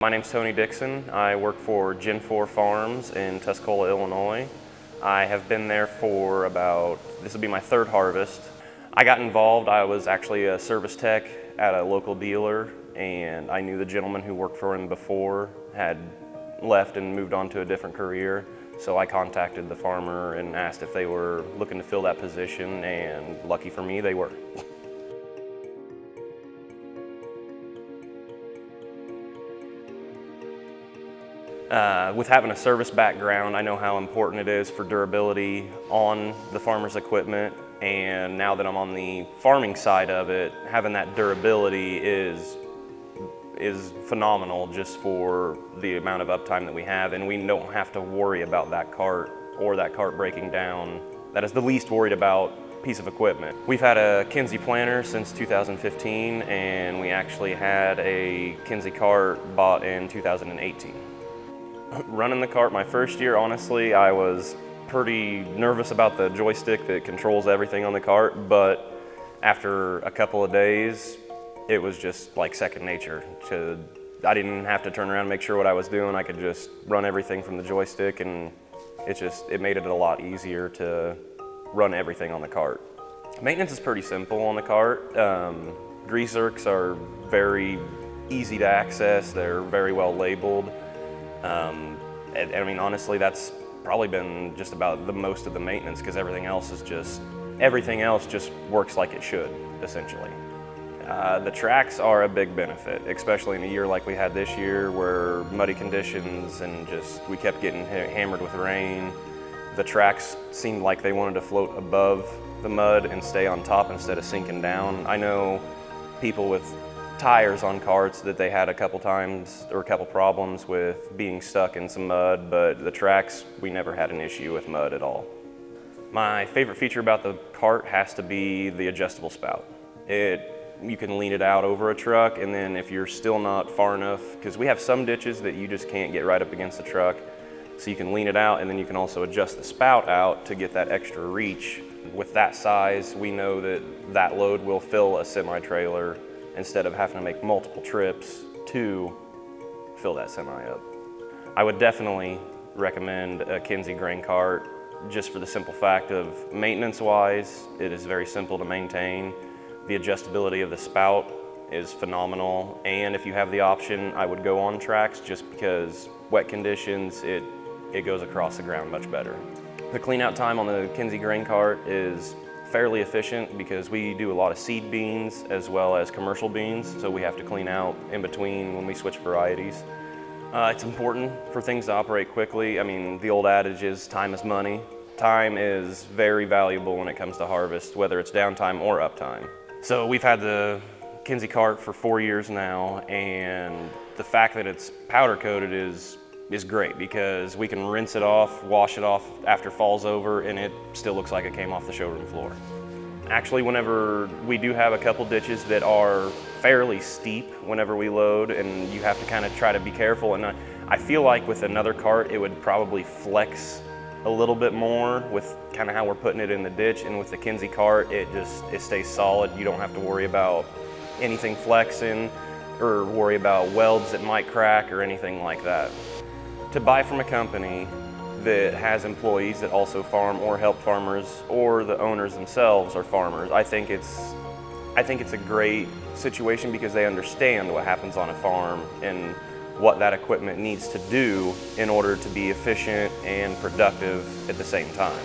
My name's Tony Dickson. I work for Gen 4 Farms in Tuscola, Illinois. I have been there for this will be my third harvest. I got involved, I was actually a service tech at a local dealer, and I knew the gentleman who worked for him before had left and moved on to a different career. So I contacted the farmer and asked if they were looking to fill that position, and lucky for me, they were. With having a service background, I know how important it is for durability on the farmer's equipment, and now that I'm on the farming side of it, having that durability is phenomenal just for the amount of uptime that we have, and we don't have to worry about that cart or that cart breaking down. That is the least worried about piece of equipment. We've had a Kinze planter since 2015, and we actually had a Kinze cart bought in 2018. Running the cart my first year, honestly, I was pretty nervous about the joystick that controls everything on the cart, but after a couple of days, it was just like second nature. I didn't have to turn around and make sure what I was doing. I could just run everything from the joystick, and it made it a lot easier to run everything on the cart. Maintenance is pretty simple on the cart. Grease zerks are very easy to access. They're very well labeled. I mean, honestly, that's probably been just about the most of the maintenance, because everything else just works like it should, essentially. The tracks are a big benefit, especially in a year like we had this year, where muddy conditions and we kept getting hammered with rain. The tracks seemed like they wanted to float above the mud and stay on top instead of sinking down. I know people with tires on carts that they had a couple problems with being stuck in some mud, but the tracks, we never had an issue with mud at all. My favorite feature about the cart has to be the adjustable spout. You can lean it out over a truck, and then if you're still not far enough, because we have some ditches that you just can't get right up against the truck, so you can lean it out, and then you can also adjust the spout out to get that extra reach. With that size, we know that load will fill a semi-trailer instead of having to make multiple trips to fill that semi up. I would definitely recommend a Kinze Grain Cart, just for the simple fact of maintenance-wise, it is very simple to maintain. The adjustability of the spout is phenomenal, and if you have the option, I would go on tracks, just because wet conditions, it goes across the ground much better. The clean-out time on the Kinze Grain Cart is fairly efficient, because we do a lot of seed beans as well as commercial beans, so we have to clean out in between when we switch varieties. It's important for things to operate quickly. I mean, the old adage is time is money. Time is very valuable when it comes to harvest, whether it's downtime or uptime. So we've had the Kinze cart for 4 years now, and the fact that it's powder coated is great, because we can rinse it off, wash it off after it falls over, and it still looks like it came off the showroom floor. Actually, whenever we do have a couple ditches that are fairly steep whenever we load, and you have to kind of try to be careful, and I feel like with another cart it would probably flex a little bit more with kind of how we're putting it in the ditch, and with the Kinze cart it stays solid. You don't have to worry about anything flexing or worry about welds that might crack or anything like that. To buy from a company that has employees that also farm or help farmers, or the owners themselves are farmers, I think it's a great situation, because they understand what happens on a farm and what that equipment needs to do in order to be efficient and productive at the same time.